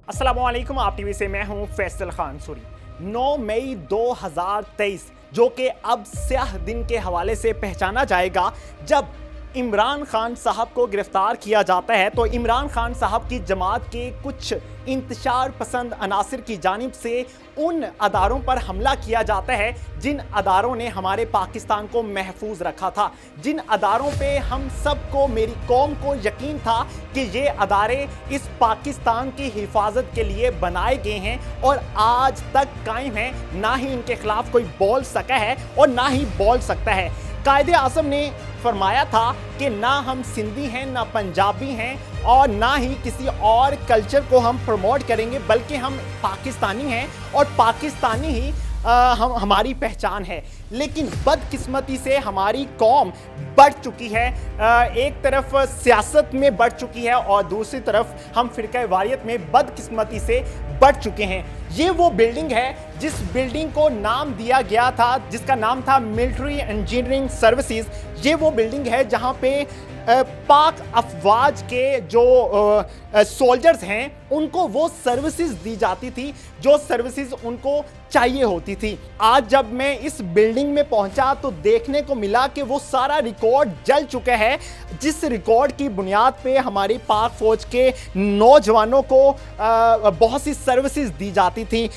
अस्सलामुअलैकुम, आप टीवी से मैं हूं फैसल खान सूरी। 9 मई 2023 जो कि अब स्याह दिन के हवाले से पहचाना जाएगा जब इमरान खान साहब को गिरफ्तार किया जाता है, तो इमरान खान साहब की जमात के कुछ इंतशार पसंद अनासिर की जानिब से उन अदारों पर हमला किया जाता है जिन अदारों ने हमारे पाकिस्तान को महफूज रखा था, जिन अदारों पे हम सबको, मेरी कौम को यकीन था कि ये अदारे इस पाकिस्तान की हिफाजत के लिए बनाए गए हैं और आज तक कायम हैं। ना ही इनके खिलाफ कोई बोल सका है और ना ही बोल सकता है। कायदे आज़म ने फरमाया था कि ना हम सिंधी हैं, ना पंजाबी हैं और ना ही किसी और कल्चर को हम प्रमोट करेंगे, बल्कि हम पाकिस्तानी हैं और पाकिस्तानी ही हमारी पहचान है। लेकिन बदकिस्मती से हमारी कौम बढ़ चुकी है, एक तरफ सियासत में बढ़ चुकी है और दूसरी तरफ हम फिरका वारियत में बदकिस्मती से बढ़ चुके हैं। ये वो बिल्डिंग है जिस बिल्डिंग को नाम दिया गया था, जिसका नाम था मिलिट्री इंजीनियरिंग सर्विसेज। ये वो बिल्डिंग है जहां पे पाक अफवाज के जो सोल्जर्स हैं उनको वो सर्विसेज दी जाती थी जो सर्विसेज उनको चाहिए होती थी। आज जब मैं इस बिल्डिंग में पहुंचा तो देखने को मिला कि वो सारा रिकॉर्ड जल चुका है, जिस रिकॉर्ड की बुनियाद पे हमारी पाक फौज के नौजवानों को बहुत सी सर्विसेज दी जाती थी।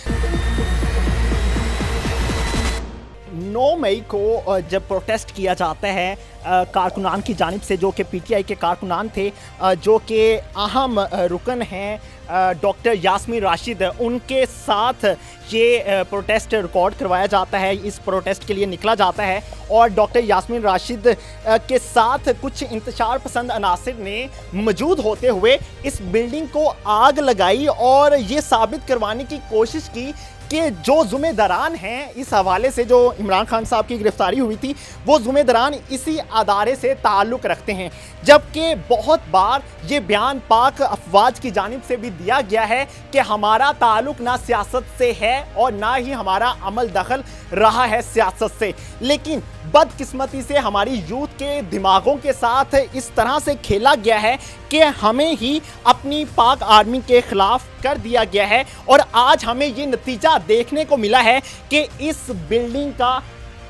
9 मई को जब प्रोटेस्ट किया जाता है कारकुनान की जानिब से, जो कि पीटीआई के कारकुनान थे, जो कि अहम रुकन हैं डॉक्टर यास्मीन राशिद, उनके साथ ये प्रोटेस्ट रिकॉर्ड करवाया जाता है। इस प्रोटेस्ट के लिए निकला जाता है और डॉक्टर यास्मीन राशिद के साथ कुछ इंतशार पसंद अनासिर ने मौजूद होते हुए इस बिल्डिंग को आग लगाई और ये साबित करवाने की कोशिश की कि जो ज़िम्मेदारान हैं इस हवाले से, जो इमरान खान साहब की गिरफ्तारी हुई थी, वो ज़िम्मेदारान इसी अदारे से ताल्लुक़ रखते हैं। जबकि बहुत बार ये बयान पाक अफवाज की जानिब से भी दिया गया है कि हमारा ताल्लुक़ ना सियासत से है और ना ही हमारा अमल दखल रहा है सियासत से। लेकिन बदकिस्मती से हमारी यूथ के दिमागों के साथ इस तरह से खेला गया है कि हमें ही अपनी पाक आर्मी के खिलाफ कर दिया गया है और आज हमें ये नतीजा देखने को मिला है कि इस बिल्डिंग का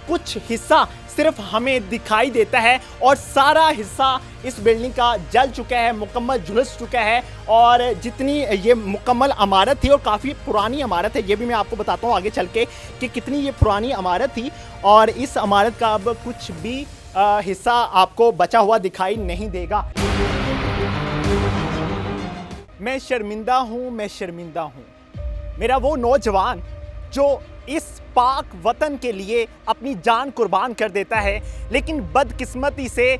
कुछ हिस्सा सिर्फ हमें दिखाई देता है और सारा हिस्सा इस बिल्डिंग का जल चुका है, मुकम्मल झुलस चुका है। और जितनी ये मुकम्मल इमारत थी और काफ़ी पुरानी इमारत है, ये भी मैं आपको बताता हूँ आगे चल के कि कितनी ये पुरानी इमारत थी और इस इमारत का अब कुछ भी हिस्सा आपको बचा हुआ दिखाई नहीं देगा। मैं शर्मिंदा हूँ, मैं शर्मिंदा हूँ। मेरा वो नौजवान जो इस पाक वतन के लिए अपनी जान कुर्बान कर देता है, लेकिन बदकिस्मती से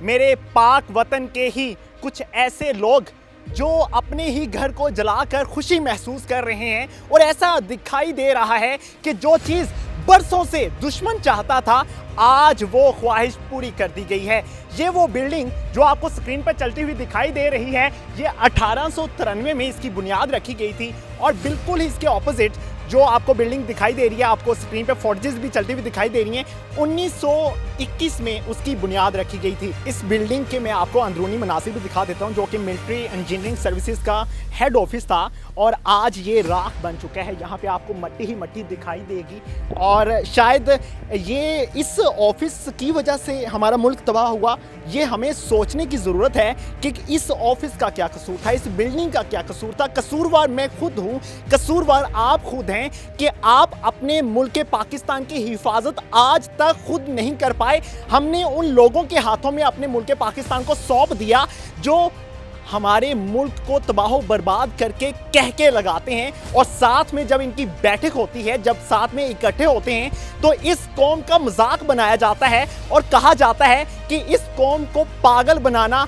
मेरे पाक वतन के ही कुछ ऐसे लोग जो अपने ही घर को जलाकर खुशी महसूस कर रहे हैं और ऐसा दिखाई दे रहा है कि जो चीज़ बरसों से दुश्मन चाहता था आज वो ख्वाहिश पूरी कर दी गई है। ये वो बिल्डिंग जो आपको स्क्रीन पर चलती हुई दिखाई दे रही है, ये 1893 में इसकी बुनियाद रखी गई थी और बिल्कुल ही इसके ऑपोजिट जो आपको बिल्डिंग दिखाई दे रही है, आपको स्क्रीन पे फोटोज भी चलती हुई दिखाई दे रही हैं, 1921 में उसकी बुनियाद रखी गई थी। इस बिल्डिंग के मैं आपको अंदरूनी मनासिब भी दिखा देता हूं, जो कि मिलिट्री इंजीनियरिंग सर्विसेज का हेड ऑफिस था और आज ये राख बन चुका है। यहाँ पे आपको मट्टी ही मट्टी दिखाई देगी और शायद ये इस ऑफिस की वजह से हमारा मुल्क तबाह हुआ। ये हमें सोचने की ज़रूरत है कि इस ऑफिस का क्या कसूर था, इस बिल्डिंग का क्या कसूर था। कसूरवार मैं खुद हूँ, कसूरवार आप खुद हैं कि आप अपने मुल्क पाकिस्तान की हिफाजत आज तक खुद नहीं कर पाए। हमने उन लोगों के हाथों में अपने मुल्क पाकिस्तान को सौंप दिया जो हमारे मुल्क को तबाह बर्बाद करके कह के लगाते हैं और साथ में जब इनकी बैठक होती है, जब साथ में इकट्ठे होते हैं, तो इस कौम का मजाक बनाया जाता है और कहा जाता है कि इस कौम को पागल बनाना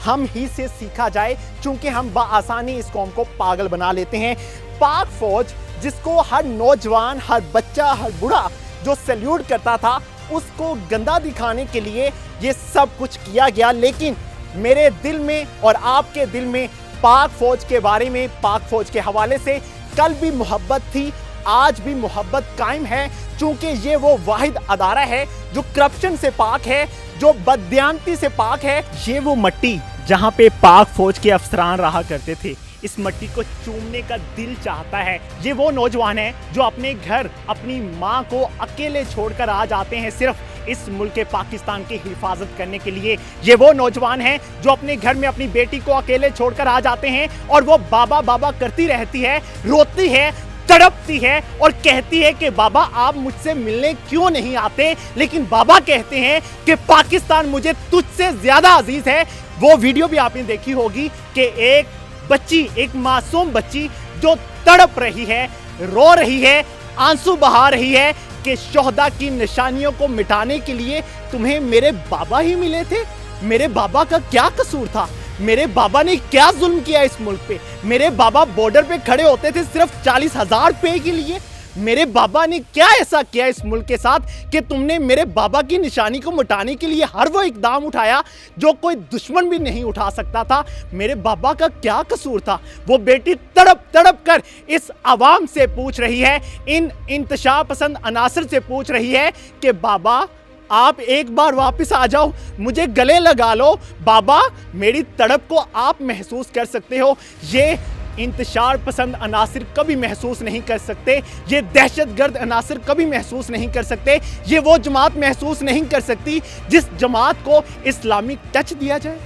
हम ही से सीखा जाए, चूंकि हम बआसानी इस कौम को पागल बना लेते हैं। पाक फौज जिसको हर नौजवान, हर बच्चा, हर बूढ़ा जो सैल्यूट करता था, उसको गंदा दिखाने के लिए ये सब कुछ किया गया। लेकिन मेरे दिल में और आपके दिल में पाक फौज के बारे में, पाक फौज के हवाले से कल भी मोहब्बत थी, आज भी मोहब्बत कायम है, चूंकि ये वो वाहिद अदारा है जो करप्शन से पाक है, जो बददियानती से पाक है। ये वो मट्टी जहाँ पे पाक फौज के अफसरान रहा करते थे, इस मिट्टी को चूमने का दिल चाहता है। ये वो नौजवान है जो अपने घर अपनी माँ को अकेले छोड़कर आ जाते हैं सिर्फ इस मुल्क पाकिस्तान की हिफाजत करने के लिए। ये वो नौजवान है जो अपने घर में अपनी बेटी को अकेले छोड़कर आ जाते हैं और वो बाबा बाबा करती रहती है, रोती है, तड़पती है और कहती है कि बाबा आप मुझसे मिलने क्यों नहीं आते। लेकिन बाबा कहते हैं कि पाकिस्तान मुझे तुझसे ज्यादा अजीज है। वो वीडियो भी आपने देखी होगी कि एक बच्ची, एक मासूम बच्ची जो तड़प रही है, रो रही है, आंसू बहा रही है कि शोहदा की निशानियों को मिटाने के लिए तुम्हें मेरे बाबा ही मिले थे। मेरे बाबा का क्या कसूर था? मेरे बाबा ने क्या जुल्म किया इस मुल्क पे? मेरे बाबा बॉर्डर पे खड़े होते थे सिर्फ 40,000 रुपए के लिए। मेरे बाबा ने क्या ऐसा किया इस मुल्क के साथ कि तुमने मेरे बाबा की निशानी को मिटाने के लिए हर वो इकदाम उठाया जो कोई दुश्मन भी नहीं उठा सकता था। मेरे बाबा का क्या कसूर था? वो बेटी तड़प तड़प कर इस आवाम से पूछ रही है, इन इंतशार पसंद अनासर से पूछ रही है कि बाबा आप एक बार वापस आ जाओ, मुझे गले लगा लो। बाबा मेरी तड़प को आप महसूस कर सकते हो, ये इंतशार पसंद अनासिर कभी महसूस नहीं कर सकते, ये दहशतगर्द अनासिर कभी महसूस नहीं कर सकते, ये वो जमात महसूस नहीं कर सकती जिस जमात को इस्लामिक टच दिया जाए।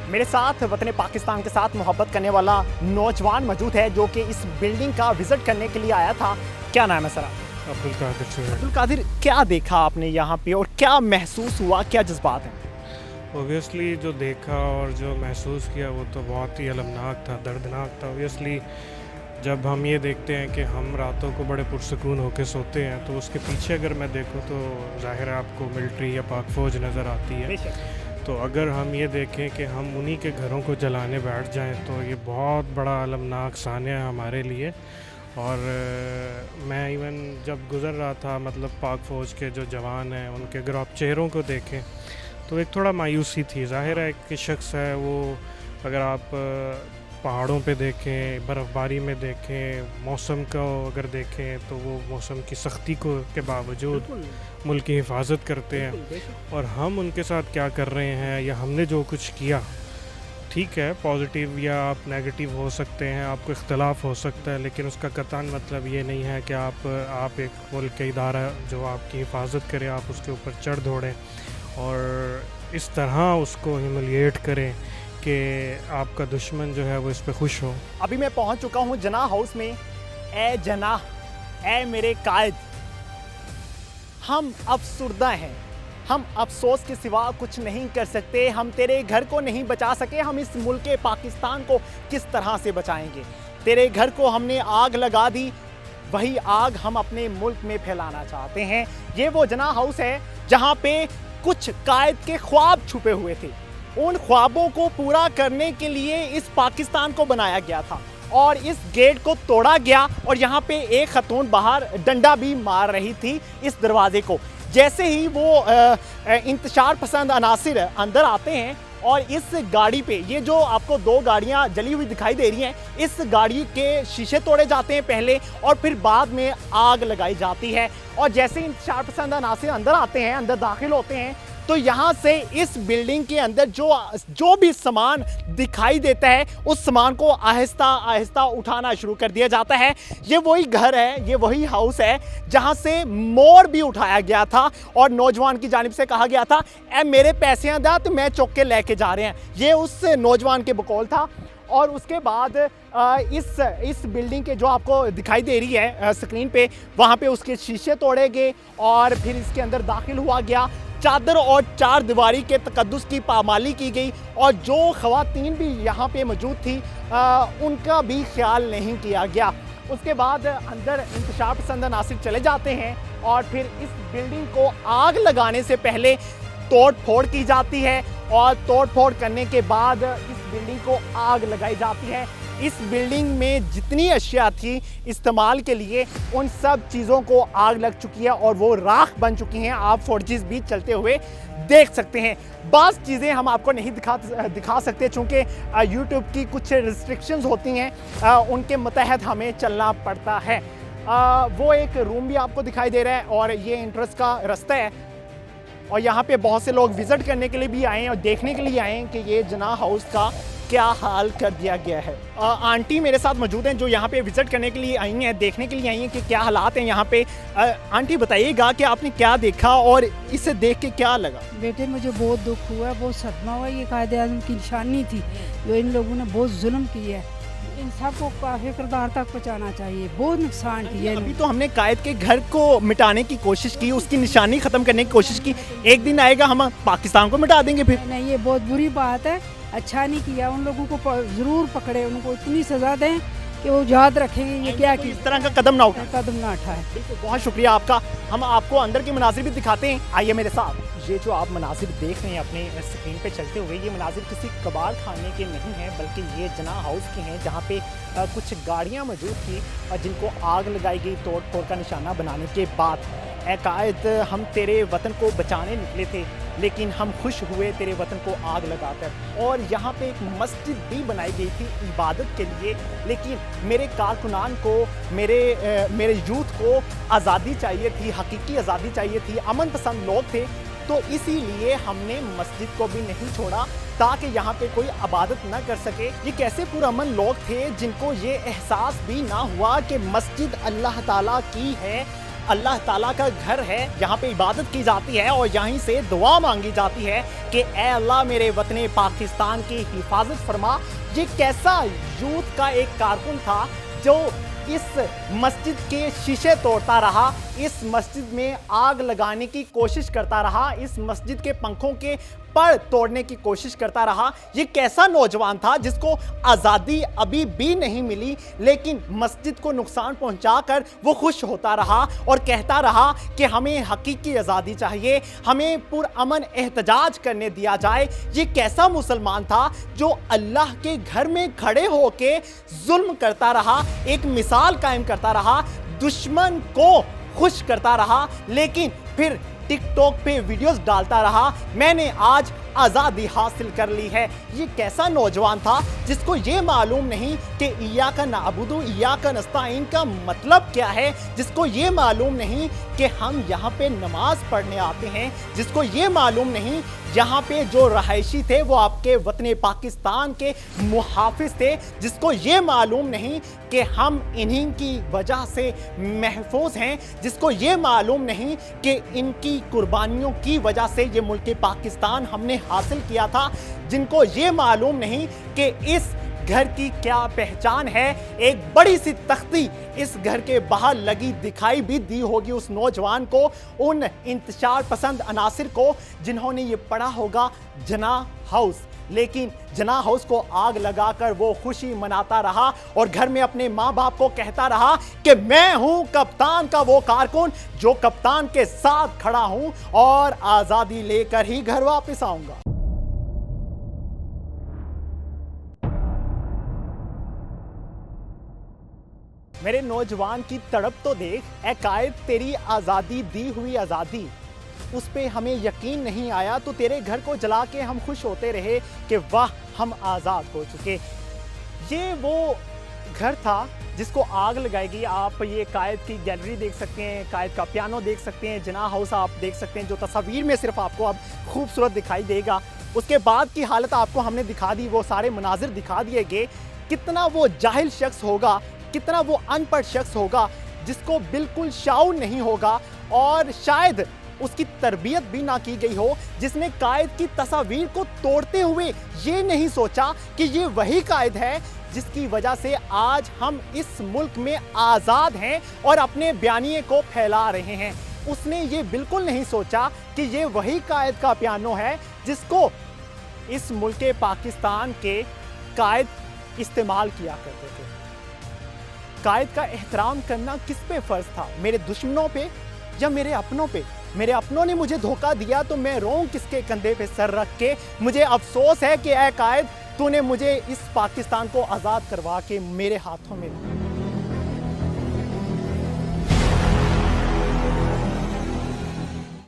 मेरे साथ वतन पाकिस्तान के साथ मोहब्बत करने वाला नौजवान मौजूद है जो कि इस बिल्डिंग का विजिट करने के लिए आया था। क्या नाम है सर? अब्दुल कादिर। अब्दुल कादिर, क्या देखा आपने यहाँ पे और क्या महसूस हुआ, क्या जज्बात हैं? ओबियसली जो देखा और जो महसूस किया वो तो बहुत ही अलमनाक था, दर्दनाक था। ओबियसली जब हम ये देखते हैं कि हम रातों को बड़े पुरसकून होकर सोते हैं तो उसके पीछे अगर मैं देखूँ तो ज़ाहिर है आपको मिलिट्री या पाक फ़ौज नज़र आती है। तो अगर हम ये देखें कि हम उन्हीं के घरों को जलाने बैठ जाएं तो ये बहुत बड़ा अलमनाक सानिया है हमारे लिए। और मैं इवन जब गुज़र रहा था मतलब पाक फ़ौज के जो जवान हैं उनके अगर आप चेहरों को देखें तो एक थोड़ा मायूसी थी। ज़ाहिर है कि शख्स है वो, अगर आप पहाड़ों पे देखें, बर्फ़बारी में देखें, मौसम को अगर देखें तो वो मौसम की सख्ती को के बावजूद मुल्क की हिफाजत करते हैं। और हम उनके साथ क्या कर रहे हैं या हमने जो कुछ किया, ठीक है पॉजिटिव या आप नेगेटिव हो सकते हैं, आपको इख्तलाफ हो सकता है, लेकिन उसका कतई मतलब ये नहीं है कि आप एक मुल्क के इदारा जो आपकी हिफाजत करे आप उसके ऊपर चढ़ दौड़ें और इस तरह उसको ह्यूमिलिएट करें कि आपका दुश्मन जो है वो इस पे खुश हो। अभी मैं पहुंच चुका हूं जना हाउस में। ए जना, ए मेरे कायद, हम अफसुर्दा हैं, हम अफसोस के सिवा कुछ नहीं कर सकते। हम तेरे घर को नहीं बचा सके, हम इस मुल्क पाकिस्तान को किस तरह से बचाएंगे? तेरे घर को हमने आग लगा दी, वही आग हम अपने मुल्क में फैलाना चाहते हैं। ये वो जना हाउस है जहाँ पे कुछ कायद के ख्वाब छुपे हुए थे। उन ख्वाबों को पूरा करने के लिए इस पाकिस्तान को बनाया गया था और इस गेट को तोड़ा गया और यहाँ पे एक खतून बाहर डंडा भी मार रही थी इस दरवाजे को। जैसे ही वो इंतशार पसंद अनासिर अंदर आते हैं और इस गाड़ी पे, ये जो आपको दो गाड़ियाँ जली हुई दिखाई दे रही हैं, इस गाड़ी के शीशे तोड़े जाते हैं पहले और फिर बाद में आग लगाई जाती है। और जैसे इंतशार पसंद अनासिर अंदर आते हैं, अंदर दाखिल होते हैं, तो यहाँ से इस बिल्डिंग के अंदर जो भी सामान दिखाई देता है उस सामान को आहिस्ता आहिस्ता उठाना शुरू कर दिया जाता है। ये वही घर है, ये वही हाउस है जहाँ से मोर भी उठाया गया था और नौजवान की जानिब से कहा गया था, ए मेरे पैसे दा तो मैं चौक के लेके जा रहे हैं। ये उस नौजवान के बकौल था। और उसके बाद इस बिल्डिंग के जो आपको दिखाई दे रही है स्क्रीन पे, वहाँ पे उसके शीशे तोड़े गए और फिर इसके अंदर दाखिल हुआ गया। चादर और चार दीवारी के तकद्दुस की पामाली की गई और जो ख़वातीन भी यहाँ पे मौजूद थी उनका भी ख्याल नहीं किया गया। उसके बाद अंदर इंतशार पसंद अनासिर चले जाते हैं और फिर इस बिल्डिंग को आग लगाने से पहले तोड़ फोड़ की जाती है और तोड़ फोड़ करने के बाद इस बिल्डिंग को आग लगाई जाती है। इस बिल्डिंग में जितनी अशिया थी इस्तेमाल के लिए उन सब चीज़ों को आग लग चुकी है और वो राख बन चुकी हैं। आप फौजीज भी चलते हुए देख सकते हैं। बाज़ चीज़ें हम आपको नहीं दिखा सकते चूँकि यूट्यूब की कुछ रिस्ट्रिक्शंस होती हैं, उनके मतहत हमें चलना पड़ता है। वो एक रूम भी आपको दिखाई दे रहा है और ये एंट्रेंस का रास्ता है। और यहाँ पे बहुत से लोग विज़िट करने के लिए भी आए हैं और देखने के लिए आए हैं कि ये जना हाउस का क्या हाल कर दिया गया है। आंटी मेरे साथ मौजूद हैं जो यहाँ पे विज़िट करने के लिए आई हैं, देखने के लिए आई हैं कि क्या हालात हैं यहाँ पे। आंटी बताइएगा कि आपने क्या देखा और इसे देख के क्या लगा? बेटे मुझे बहुत दुख हुआ, बहुत सदमा हुआ। ये कायदे आज़म की निशानी थी जो इन लोगों ने बहुत जुल्म किया है। इन सबको काफी किरदार तक पहुँचाना चाहिए, बहुत नुकसान किया है। अभी तो हमने कायद के घर को मिटाने की कोशिश की, उसकी निशानी ख़त्म करने की कोशिश की। एक दिन आएगा हम पाकिस्तान को मिटा देंगे फिर। नहीं, ये बहुत बुरी बात है, अच्छा नहीं किया। उन लोगों को ज़रूर पकड़े, उनको इतनी सज़ा दें कि वो याद रखेंगे ये क्या कि कि इस तरह का कदम ना उठाएं। कदम ना उठाए। बिल्कुल, बहुत शुक्रिया आपका। हम आपको अंदर के मनाजिर भी दिखाते हैं, आइए मेरे साथ। ये जो आप मनाजिर देख रहे हैं अपने स्क्रीन पे चलते हुए, ये मनाजिर किसी कबाड़ खाने के नहीं हैं, बल्कि ये जना हाउस के हैं जहाँ पे कुछ गाड़ियाँ मौजूद थी और जिनको आग लगाई गई तोड़ फोड़ का निशाना बनाने के बाद। ए कायद, हम तेरे वतन को बचाने निकले थे लेकिन हम खुश हुए तेरे वतन को आग लगाकर। और यहाँ पे एक मस्जिद भी बनाई गई थी इबादत के लिए, लेकिन मेरे कारकुनान को, मेरे यूथ को आज़ादी चाहिए थी, हकीकी आज़ादी चाहिए थी, अमन पसंद लोग थे, तो इसीलिए हमने मस्जिद को भी नहीं छोड़ा ताकि यहाँ पे कोई इबादत ना कर सके। ये कैसे पुरअमन लोग थे जिनको ये एहसास भी ना हुआ कि मस्जिद अल्लाह ताला की है, अल्लाह ताला का घर है, यहाँ पे इबादत की जाती है और यहीं से दुआ मांगी जाती है कि ए अल्लाह मेरे वतन पाकिस्तान की हिफाजत फरमा। ये कैसा यूथ का एक कारकुन था जो इस मस्जिद के शीशे तोड़ता रहा, इस मस्जिद में आग लगाने की कोशिश करता रहा, इस मस्जिद के पंखों के पर तोड़ने की कोशिश करता रहा। ये कैसा नौजवान था जिसको आज़ादी अभी भी नहीं मिली, लेकिन मस्जिद को नुकसान पहुंचाकर वो खुश होता रहा और कहता रहा कि हमें हकीकी आज़ादी चाहिए, हमें पुरअमन एहतजाज करने दिया जाए। ये कैसा मुसलमान था जो अल्लाह के घर में खड़े होके जुल्म करता रहा, एक मिसाल कायम करता रहा, दुश्मन को खुश करता रहा, लेकिन फिर टिकटॉक पे वीडियोस डालता रहा, मैंने आज आज़ादी हासिल कर ली है। ये कैसा नौजवान था जिसको ये मालूम नहीं कि इय्याका नअबुदु इय्याका नस्तईन का मतलब क्या है, जिसको ये मालूम नहीं कि हम यहाँ पे नमाज पढ़ने आते हैं, जिसको ये मालूम नहीं यहाँ पे जो रहायशी थे वो आपके वतन पाकिस्तान के मुहाफिज थे, जिसको ये मालूम नहीं कि हम इन्हीं की वजह से महफूज हैं, जिसको ये मालूम नहीं कि इनकी कुर्बानियों की वजह से ये मुल्क पाकिस्तान हमने हासिल किया था, जिनको ये मालूम नहीं कि इस घर की क्या पहचान है। एक बड़ी सी तख्ती इस घर के बाहर लगी दिखाई भी दी होगी उस नौजवान को, उन इंतशार पसंद अनासिर को जिन्होंने ये पढ़ा होगा जना हाउस, लेकिन जना हाउस को आग लगाकर वो खुशी मनाता रहा और घर में अपने माँ बाप को कहता रहा कि मैं हूं कप्तान का वो कारकुन जो कप्तान के साथ खड़ा हूं और आज़ादी लेकर ही घर वापस आऊंगा। मेरे नौजवान की तड़प तो देख, ए कायद तेरी आज़ादी दी हुई आज़ादी, उस पे हमें यकीन नहीं आया तो तेरे घर को जला के हम खुश होते रहे कि वाह हम आज़ाद हो चुके। ये वो घर था जिसको आग लगाई गई। आप ये कायद की गैलरी देख सकते हैं, कायद का पियानो देख सकते हैं, जना हाउस आप देख सकते हैं जो तस्वीर में सिर्फ आपको अब खूबसूरत दिखाई देगा। उसके बाद की हालत आपको हमने दिखा दी, वो सारे मनाजिर दिखा दिए गए। कितना वो जाहिल शख्स होगा, कितना वो अनपढ़ शख्स होगा जिसको बिल्कुल शाऊर नहीं होगा और शायद उसकी तरबियत भी ना की गई हो, जिसने कायद की तस्वीर को तोड़ते हुए ये नहीं सोचा कि ये वही कायद है जिसकी वजह से आज हम इस मुल्क में आज़ाद हैं और अपने बयानिए को फैला रहे हैं। उसने ये बिल्कुल नहीं सोचा कि ये वही कायद का पियानो है जिसको इस मुल्क पाकिस्तान के कायद इस्तेमाल किया करते थे। कायद का एहतराम करना किस पे फ़र्ज था, मेरे दुश्मनों पे या मेरे अपनों पे? मेरे अपनों ने मुझे धोखा दिया तो मैं रोऊं किसके कंधे पे सर रख के? मुझे अफसोस है कि ऐ कायद तूने मुझे इस पाकिस्तान को आज़ाद करवा के मेरे हाथों में